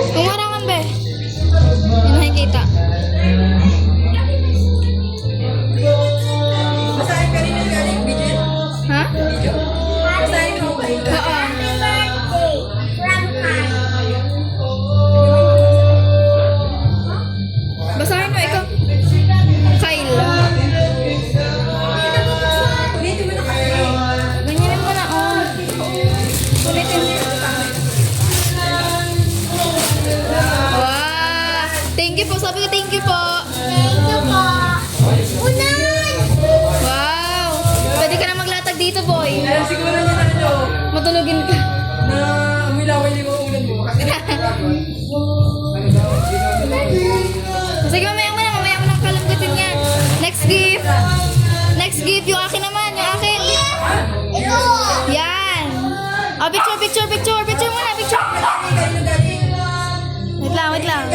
Kung warangan be. Hindi nakikita. Basahin ka rin yung galing, Bridget. Ha? Basahin mo ba yung Oo. Basahin mo ikaw. Kayla. Ulitin mo na kasi. Ganyan mo na, oh. Ulitin mo. Wow! Thank you po. Sabi ko thank you po. Wow! Pwede ka na maglatag dito, boy. Alam siguro niya na ano, Matulugin ka. na umilaway yung mga ulan mo. Sige, mamaya mo nang kalamgutin yan. Next gift. Next gift. Yung akin naman. Yung akin. Yan. Oh, picture muna. Picture. Wait lang.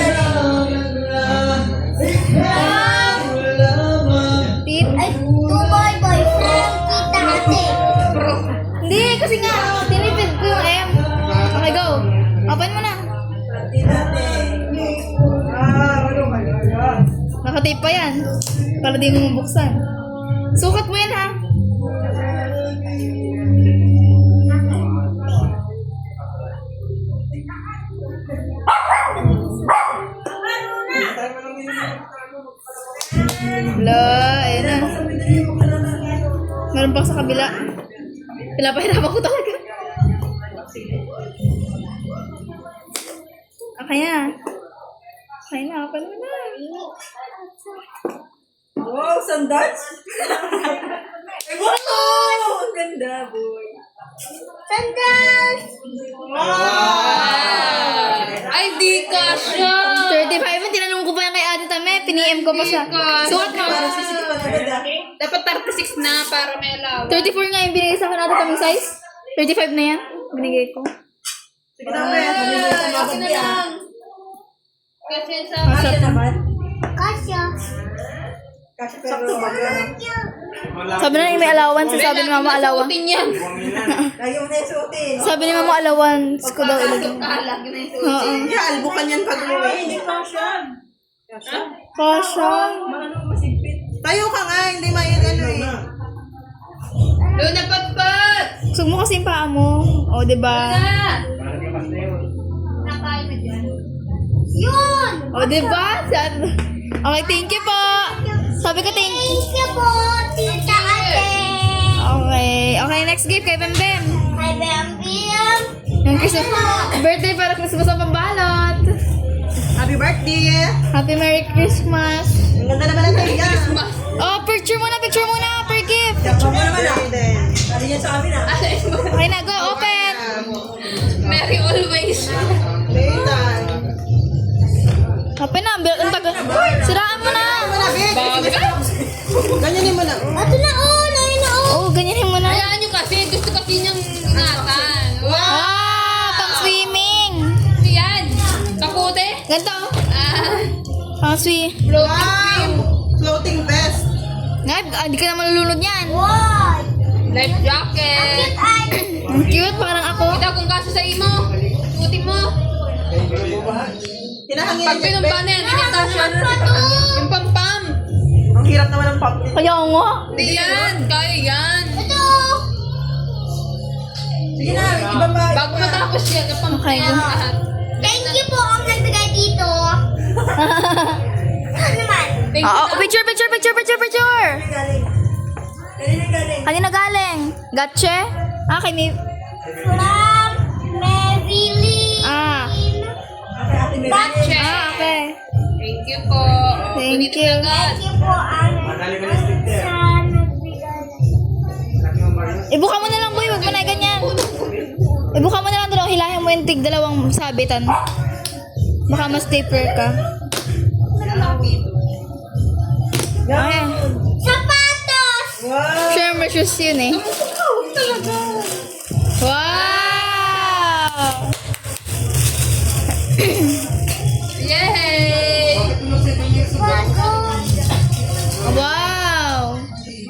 Tit. Hindi, kasi nga, tinipid ko yung M. Okay, go. Open mo na. Nakatape pa yan. Para di mo mabuksan. Sukat mo yan, ha? Wala, ayun na. Meron pa sa kabila. Pinapahirapan ko talaga. Okay na, open mo na. Wow, sandals? Ay, wow! Ang ganda, boy. Ay, di ka siya. 35 man, tinanong ko pa yan kay Ate Tame. Pini-M ko pa siya. Sukat mo. Dapat 36 na para may alaw. 34 nga yung binigay sa akin Ate Tameng size. 35 na yan. Binigay ko. Sige na, Mel. Kasi na lang. Kasi sa... Kasya naman. Kasya. Kasya pero wala. Sabi na may allowance. Sabi ni Mama allowance. Suotin yan. Lagi mo na yung suotin. Sabi ni Mama allowance ko daw ilagay. Lagi na yung Oo. suotin. Yeah, albukan yan pag uwi. Hindi kasya. Kasha. Tayo ka nga, hindi ano eh. Doon na patpat. Gusto mo kasi yung paa mo. O, diba? Na. Nakain na dyan. Yun! O, diba? Okay, thank you po. Sabi ko thank you. Thank you po, Tita Ate. Okay, next gift kay Bembem. Hi, Bambiam. Yung Christmas birthday para Christmas ang pambalot. Happy birthday! Happy Merry Christmas. Ang ganda naman ang kaya. Oh, picture muna per gift. Yakbo mo naman ah. Kali niya sa amin ah. Okay na, go, open. Merry always. Leitan. Open na, ang tagal. Siraan mo na. Ganyanin mo na. Ito na, oh. Nain na, oh. Oh, ganyanin mo na. Hayaan nyo kasi. Gusto kasi niyang ingatan. Pang swimming. Yan. Kapote. Ganito. Ah. Swimming. Wow! Floating vest. Hindi ka na malulunod yan. What? Life jacket. Ay, Ang cute, parang ako. Kita kung kaso sa imo. Suotin mo. Hinahangin Pag pinumba na yan, imitation. Yung pampam. Ang hirap naman ng pop. Kaya nga. Hindi yan. Kaya yan. ito. Sige na, iba pa. Bago matapos yan, napamp Okay, yan go. lahat. Thank you po ang nagbigay dito. Ano naman? Thank you. Picture. Galing. Galing. Kanina galing. Gatche? Kay may... From Marilyn. Okay, Ate Mary. Check. Okay. Thank you po. Thank Ulit you. na agad. Thank you po ang sa nagbigay. Ibuka mo na lang, boy. Huwag mo na ganyan. Ibuka mo na lang dalawa. Hilahin mo yung dalawang sabitan. Baka mas taper ka. Okay. Sapatos! Wow! Sure, may shoes yun eh. Wow! Yay! Wow!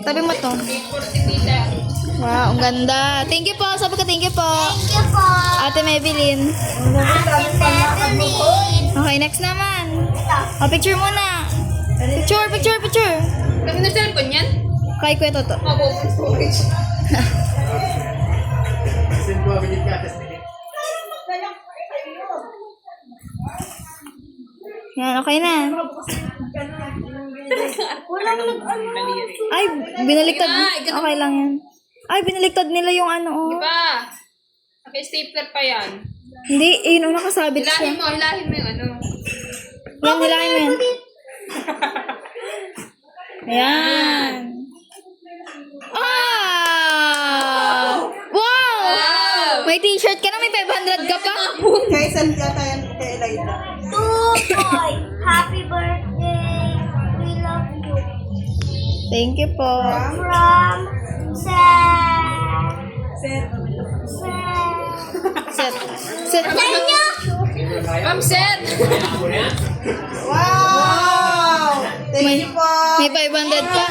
Tabi mo to. For si tita. Wow, ang ganda. Thank you po. Sabi ko thank you po. Thank you po. Ate Maybelline. Ate Madeline. Okay, next naman. Ito. Picture muna. Picture. Kasi na cellphone yan? Kay Kuya Toto. Mabubong storage. Yan, okay na. Ay, binaliktad. Okay lang yan. Ay, binaliktad nila yung ano, oh. Diba? Naka-stapler pa yan. Hindi, yun, oh, nakasabit Hilahin siya. mo yung ano. Yan, nilahin mo yan. Ayan. Ah! Wow! May t-shirt ka na, may 500 ka pa. Kay San yata yan kay Eliza. Tutoy. Happy birthday. We love you. Thank you po. From Sam. Set. Set. Set. Ma'am, set! Wow! Thank you po. May 500 pa.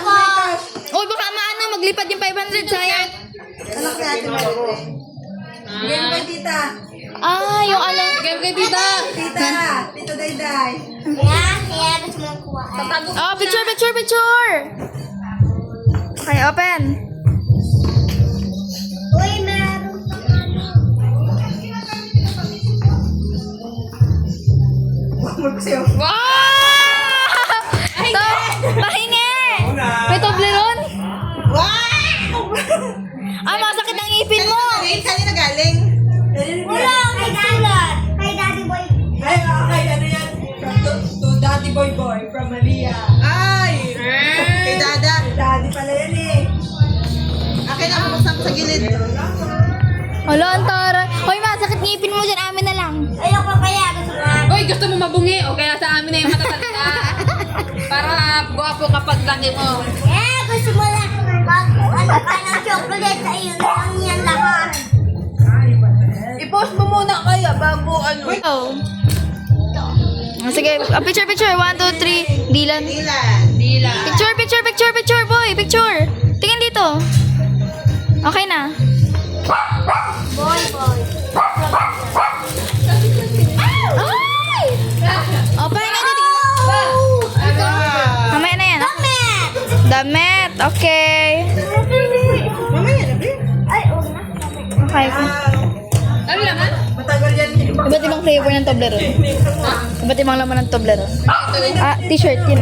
Oh, baka maano, maglipad yung 500, sayang. Anak ni Ate Madeline. Bigyan mo kay tita. Ah, yung ano. Bigyan kay tita! Tita. Tito Dayday. Kaya gusto mo lang kuha. Tatago Oh, picture. Okay, open. Uy, meron Magsayo. Wow! To, pahingi! May Toblerone? Wow! Ah, masakit ang ngipin mo. Kanina galing. Wala, kay Dalan. Kay Daddy Boy. Ay, okay, ano yan? To Daddy Boy from Maria. Ay! Kay Dada. Daddy pala yan eh. Akin na, bubuksan ko sa gilid. Hala, ang tara. Hoy, masakit ngipin mo dyan. Amin na lang. Ayoko kaya gusto mo. Uy, gusto mo mabungi? O kaya sa amin na yung matatanda. Para guwapo kapag laki mo. Gusto mo lang ano ka ng chocolate sa iyo lang yan lahat. I-post mo muna kaya bago ano. Oh. Sige, picture. 1, 2, 3. Dilan. Dila. Picture, boy. Picture. Tingin dito. Okay na. Boy. Ay! Oh, pahinga dito. Mamaya na yan. Damit. Okay. Mamaya na, Bri. Ay, una. Okay. Ano lang ha? Matagal yan. Iba't ibang flavor ng Toblerone. Iba't ibang laman ng Toblerone. Ah, t-shirt. Yun.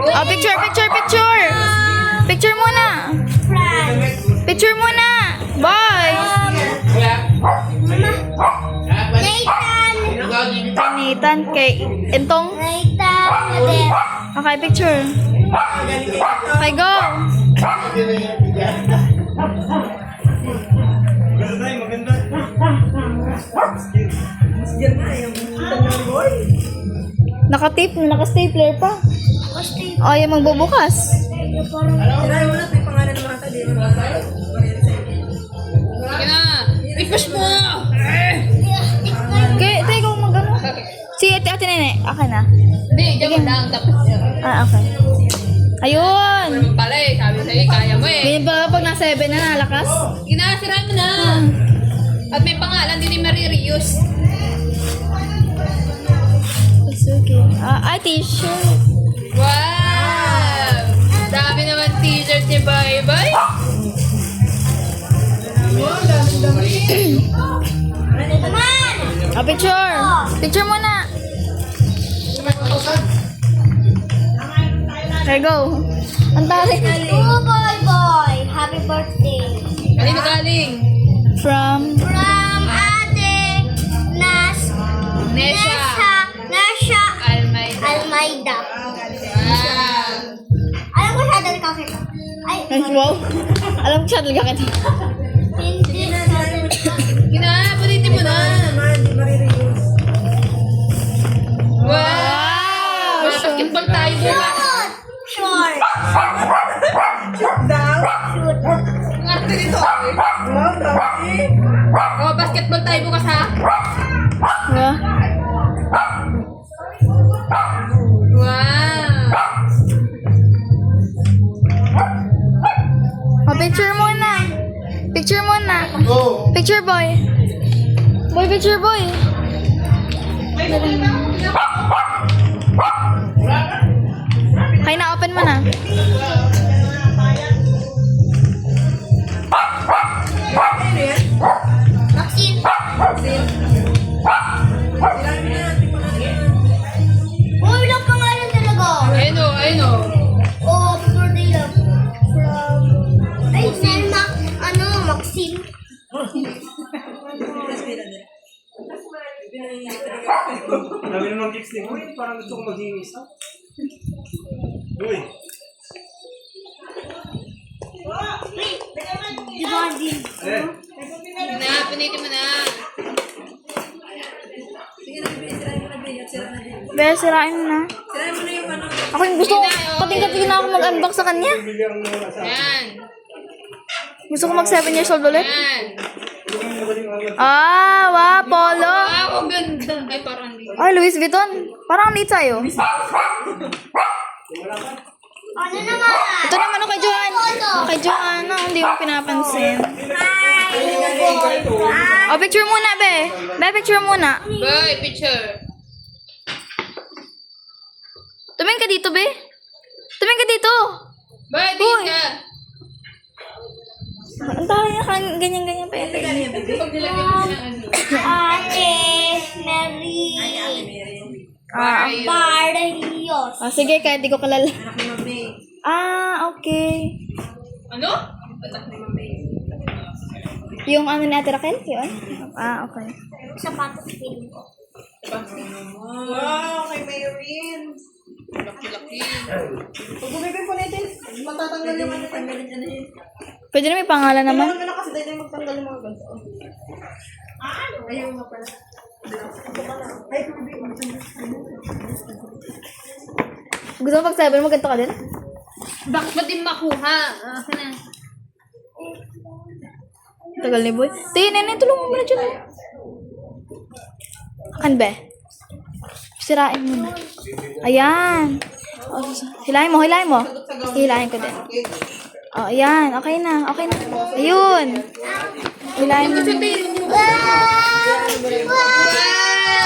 Oh, picture. Picture muna. Picture muna. Bye. Nathan. Kay Nathan. Kay Entong. Nathan. Okay, picture. Okay, go. Yan na, yung tanong boy. Naka-stapler pa. Oh, yung magbubukas. Try mo na, may pangalan ng mga tali. Sige na. I-push mo! Kaya, ikaw mag-ano? Si ate Nene. Okay na. Hindi, diyan lang. Tapos Ah, okay. Ayun. naman pala eh. Sabi sa'yo, kaya mo eh. Ganyan ba pag nasa 7 na nalakas? Ginasira mo na. At may pangalan, hindi marireuse. It's okay. Ay, t-shirt. Wow! Dami naman t-shirt ni Bye Bye. Naman. Picture. Picture muna. Okay, go. Ang tarik. Boy. Happy birthday. Kanino galing? From From Ate Nesha. Nasha Almayda. Almayda. Wow! Alam ko siya dali kasi. Ay, wow. Alam ko siya talaga kita. hindi na. Gina, palitin mo na. Naman, di marireuse. Wow! Basketball tayo bukas. Short. Daw. Ang arte nito. Wow, dami. Oh, basketball tayo bukas ha. Wow. Wow! Picture Picture muna. Picture boy. Boy, picture boy. Okay na, open mo na. Maxine. Oh, ilang pangalan talaga? Ayun o, ayun o. Oh, for the love. From... Ay, Maxine. Dami naman gigs ni Boy, parang gusto ko maging isa. Uy, Di ba, din? eh, Pinitin mo na. Be, sirain mo na. Ako yung gusto ko, kating-kating na ako mag-unbox sa kanya. bili ang mura sa Yan. Gusto ko mag 7 years old ulit. Yan. Ah, wow, polo. Wow, ang ganda. Ay, parang hindi. Ay, Louis Vuitton. Parang ang liit sa'yo. Ano naman? Ito naman kay Joanna. Kay Joanna, hindi mo pinapansin. Oh, picture muna, be. Be, picture muna. Boy, picture. Tumingin ka dito, be. Tumingin ka dito. Boy, Uy. tingin ka. Ang tayo niya kang ganyan-ganyan pa yata. Pag nilagyan mo na ano. Ate Mary. Ah, Barrios. sige, kahit di ko kalala. Ah, okay. Ano? Yung ano ni Ate Raquel? Yun? Ah, okay. Sapatos feeling ko. Wow, kay Mayreen. Laki-laki. Pag bumibig po natin, matatanggal yung ano, tanggalin ka na yun. Pwede na may pangalan naman. Ano na kasi dahil magtanggal yung mga ganito. Ayaw nga pala. Ay, bumibig mo. Gusto mo pag 7 mo, ganito ka din? Bakit ba din makuha? Akin na. Tagal ni Boy. Tingin, nene, tulungan mo muna dyan. Kan be? Sirain mo na. Ayan. Oh, hilahin mo, hilahin mo. Hilahin ko din. Oh, ayan. Okay na, okay na. Ayun. Hilahin mo.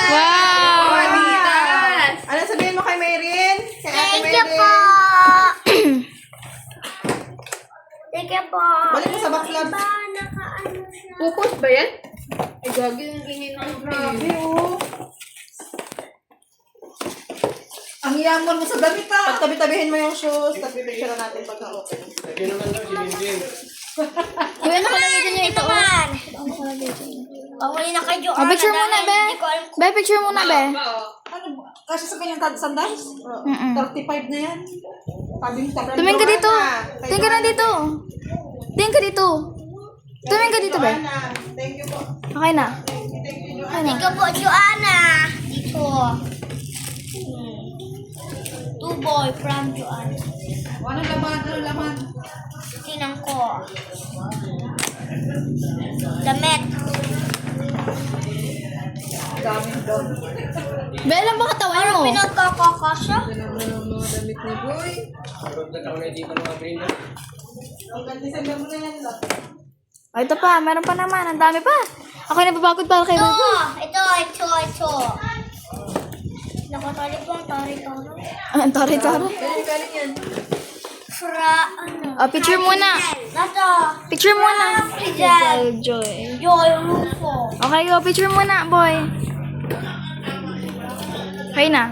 Wow! Manitas! Ano sabihin mo kay Mayreen? Kay Ate Thank you Mayreen. po. Thank you po. Balik mo sa backlog. Nakaano siya. Pupos ba yan? Ay, gagi yung ingay ng Grabe, oh. Ang yaman mo sa damit ah. Pag tabi-tabihin mo yung shoes, tabi-picture natin pagka-open. Kuya, nakalagay dyan yung ito. Oh. Naman. Pahuli na kay Joanna. Oh, picture muna, be. Hindi ko alam kung Be, picture muna, be. Ano ba? Kasi sa kanyang sandals? Mm-mm. 35 na yan. Tabing tabing. Tumingin ka dito. Tingin ka na dito. Tingin ka dito. Tumingin ka dito, be. Thank you po. Okay na. Okay na. Thank you po, Joanna. Dito. Two boy from Joanna. Ano laman? Ano laman? Tinang ko. Damit. Daming dog. Be, alam ba katawan mo? Pinagkakakasya. Mga damit ni Boy. Ang ganda mo na yan. Oh, ito pa. Meron pa naman. Ang dami pa. Ako yung nababagod para kay Ito. Bobo. Ito. Nakatali po ang tari-tari. Ang tari-tari. Galing yan. Oh, picture muna. Ito. Picture muna. Fidel. Joy. Joy Rufo. Okay, go. Picture muna, boy. Okay na.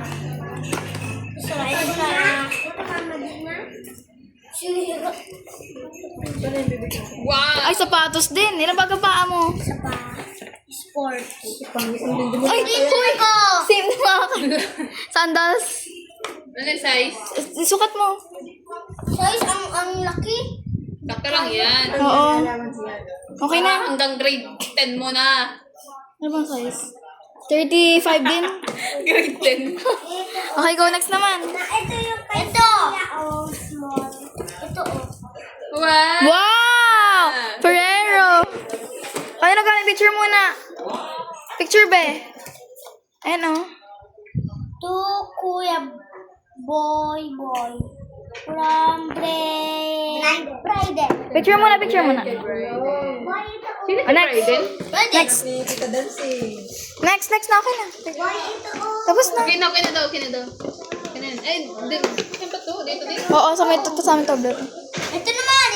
Wow! Ay, sapatos din. Ilan ba paa mo? Sport. Ay, uy! Same na mga sandals. Ano yung size? Sukat mo. Size ang laki. Sakto lang yan. Oo. Okay na. Hanggang grade 10 mo na. Ano bang size? 35 din. Grade 10. Okay, go next naman. Ito yung ito. Oh, small. Ito oh. Wow! Wow! Ferrero! Ay, nagkaroon picture muna. Picture, be. Ayan, oh. To Kuya Boy. From Friday. Picture muna, picture muna. Sino si Next. Bryden? Next. Si Tita Dancy. Next na. Okay na. Tapos na. Okay na daw. Okay na. Eh, saan ba to? Dito. Oo, sa may sa aming tablet. Ito naman.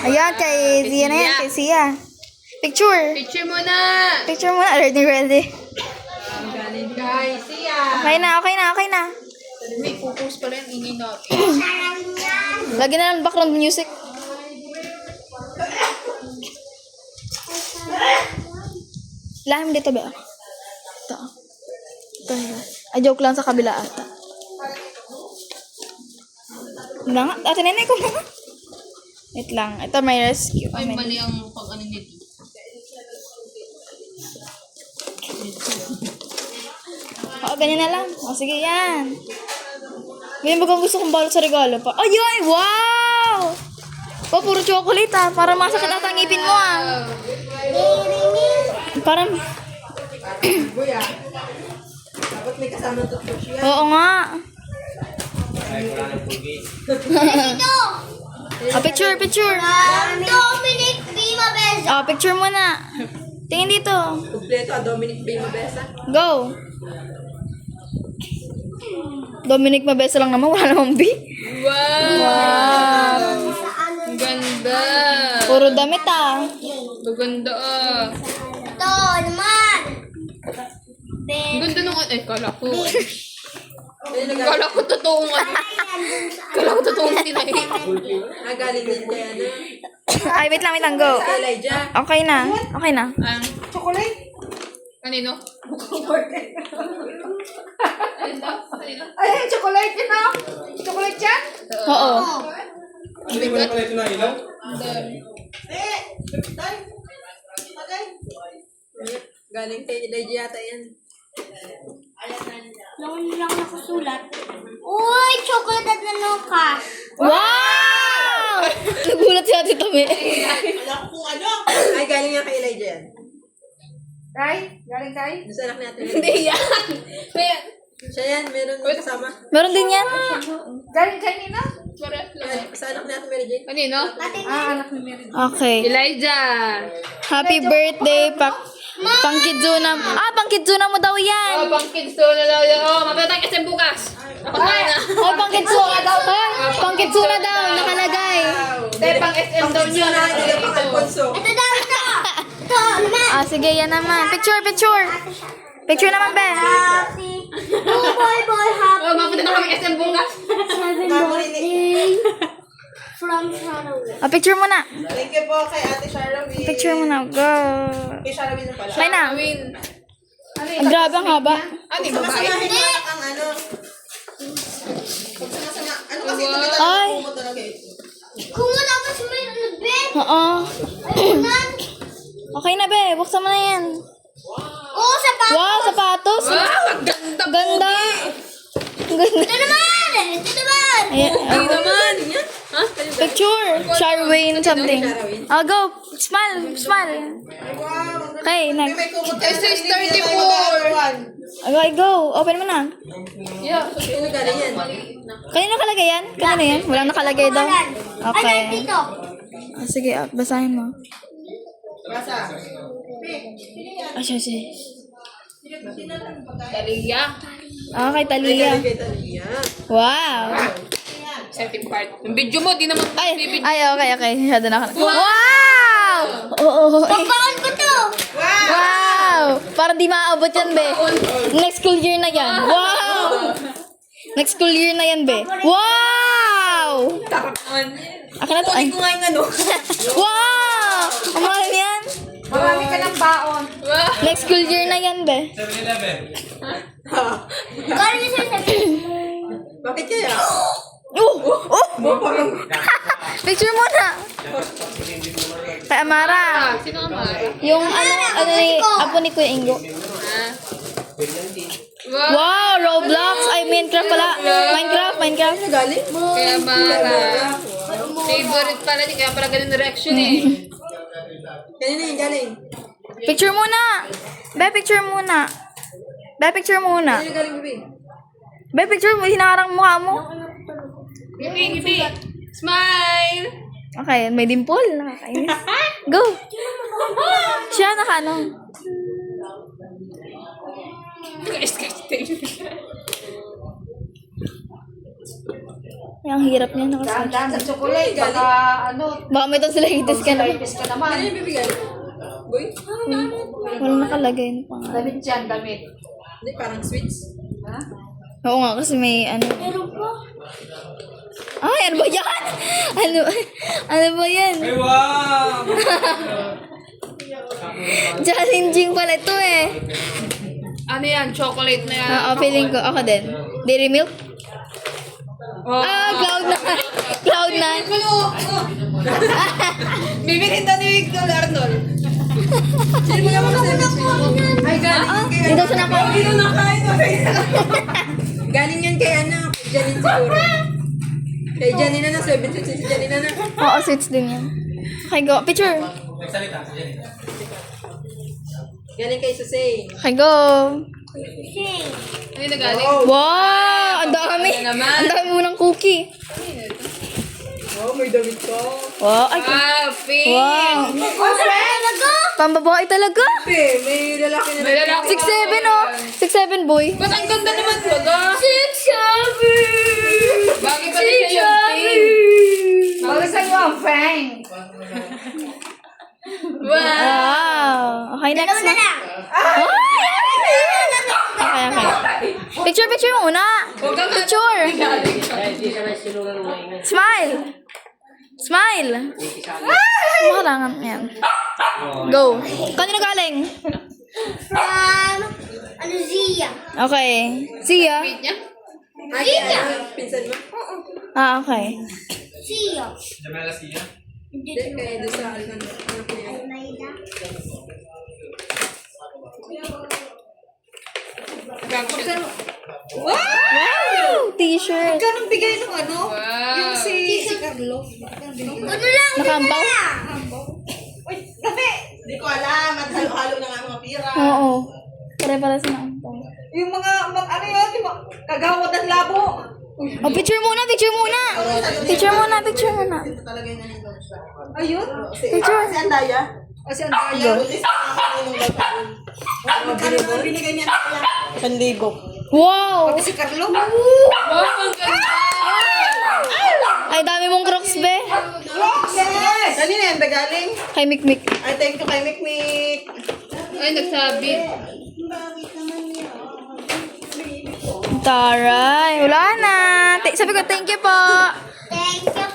Ayan, kay Zia na yan. Kay Zia. Picture. Picture muna. Picture muna. Ready. Galing kay Sia. Okay na. May focus pa rin. Ingay natin. Lagi na lang background music. Lahim dito ba? Ito. Ay, joke lang sa kabila ata. Nga nga. Ate nenay ko mga. Wait lang. Ito may rescue. Ay, mali ang pag-ano nito. Oo, ganyan na lang. O, sige yan. Ganyan bagang gusto kong balot sa regalo pa. Ay! Wow! Oh, puro chocolate ah. Para masakit ata ang ngipin mo ah. Parang, Buya. Dapat may kasama toothbrush yan. oo nga. Oh, picture. Dominic Prima Beza. Oh, picture mo na. Tingin dito. Kompleto, Dominic B. Mabesa. Go. Dominic Mabesa lang naman. Wala namang B. Wow! Ang ganda. Puro damit ah. Maganda ah. Ito naman. Ang ganda nung... Ay, kala ko. Ayun, Kala ko totoong ano. Kala ko totoong tinahi. nagaling din kay ano. Ay, wait lang. Go. Kay Elijah. Okay na. Chocolate. Kanino? Ay, chocolate yun ah. Chocolate yan? Oo. Hindi ko na pala ito na ilaw. Eh, tay. Patay. Galing kay Elijah yata yan. Lang nakasulat. Uy, chocolate at nanukas. Wow! Nagulat si Ate Tami. Ay, galing nga kay Elijah yan. Galing kay? Sa anak natin. Hindi yan. May... Siya yan, meron kasama. Meron din yan. Galing kay Nina? Parehas lang. Sa anak natin, Mary Jane. Kanino? Anak ni Mary Jane. Okay. Elijah. Happy birthday, Pangkidzuna. Pangkidzuna mo daw yan. Oh, pang kids to na daw yan. Oh, mapatay kasi bukas. Ako na. Oh, Pangkidzuna daw. Pangkidzuna daw, nakalagay. Hindi, pang SM daw niya. Pang Hindi na pang Alfonso. Ito daw ito. Ito naman. Sige, yan naman. Picture. Picture naman, Ben. Happy. Oh, boy, happy. Oh, mapatay na kami SM bukas. 7 birthday from Shadow. Picture mo na. Thank you po kay Ate Charlene. Picture mo na. Go. Kay Charlene na pala. Okay na. Win. Grabe ang haba. Ano yung babae? Masamahin mo lang ang ano. Pag sumasama. Ano kasi ito kita Ay. mo talaga eh. Kung mo tapos may bed. Oo. Ayunan. Okay na, be. Buksan mo na yan. Oh, sapatos. Wow, sapatos. Wow, ang ganda. Ganda. Ganda. Ito naman. Ayan. Hindi naman. Ha? Picture. Charwayne something. I'll go. Smile. Okay, next. May kumot This is 34. Okay, go. Open mo na. Yeah. Sino galing yan? Kanino nakalagay yan? Kanino yan? Walang nakalagay daw. Ay, Okay. dito. Sige, basahin mo. Basa. Sige. Dalia. Okay, Talia. Kay Talia. Wow. Second part. Yung video mo, di naman bibidyo. Okay. Masyado na ako. Wow! Oo. Pagbaon ko to. Wow! Parang di maaabot yan, be. Next school year na yan. Wow! Next school year na yan, be. Wow! Takot naman. Akin na to. Ay. Ko nga yung ano. Wow! Ang mahal yan. Marami ka ng baon. Wow. Next school year na yan, be. 7-Eleven. Galing niya sa Bakit kaya? Picture mo na. Kay Amara. Sino ang Mara? Yung ano ni, apo ni Kuya Ingo. Wow. Wow, Roblox. Ay, Minecraft pala. Minecraft. Sino galing? Kaya Mara. Favorite pala niya. Kaya pala ganun reaction eh. Kanina yung galing. Picture muna. Be, picture muna. Kanina galing, baby. Be, picture mo. Hinaharang mukha mo. Ngiti. Smile! Okay, may dimple. Nakakainis. Go! Siya, ano? Ang hirap niya. Nakaswitch. Sa chocolate, baka ano, Baka may tonsillitis ka naman. ka naman. Ano yung bibigay? Boy? Walang nakalagay na pangalan. Damit yan, damit. Hindi, parang sweets. Ha? Oo nga, kasi may ano. Ay, ano ba yan? Ano ba yan? Ay, wow! Challenging pala ito eh. Ano yan? Chocolate na yan. Feeling ko. Ako din. Dairy milk? Oh. Cloud9. Cloud9. Bibilhin daw ni Victor Arnold. Sino mo naman sa sweets mo? Ay, galing yan kay Dito sa nako. Hindi na nakain mo. Galing yan kay ano, kay Janine siguro. Kay Janine na, 7 sweets si Janine na. Oo, sweets din yan. Okay, go. Picture. Nagsalita siya. Galing kay Susay. Okay, go. Ano yung nagaling? Wow! Ang dami. Ang dami mo ng cookie. Oh, may damit ka. Wow. Ay, Ah, pink! wow. Pambabae talaga. May lalaki na. May lalaki. 6'7" oh. 6'7" boy. Ba't ang ganda naman talaga? 6'7". Bagay pa rin siya yung pink. Bagay sa'yo ang Frank. Wow! Wow. Okay, next na. Okay, okay. Picture muna. Picture. Smile. Smile. Makarangan yan. Go. Kanino galing? Ano Zia? Okay. See ya. Wait niya? Ay, ano, pinsan mo? Okay. Zia. Jamela siya? Hindi, kaya doon sa ano. Mayda. Wow! T-shirt. Kanong bigay ng ano? Wow! Yung si Carlo. Ano lang? Nakampaw? Uy, gabi! Hindi ko alam. At halo-halo na nga mga pira. Oo. Pare-pare sa nakampaw. Yung mga ano yun? Yung mga kagawad ng labo. Oh, picture muna. Picture muna. Picture muna. Ito talaga yung nandun siya. Ayun? Picture. Si Andaya? O si Andaya? Bulis na nakakunin ng labo. Magkano na binigay niya na kaya? 1,000. Wow! Si Carlo? Wow, ang ganda! Ay, dami mong crocs, be. Yes! Kanina yan ba galing? Kay Mikmik. Ay, thank you kay Mikmik. Ay, nagsabit. Taray. Wala na. Sabi ko, thank you po. Thank you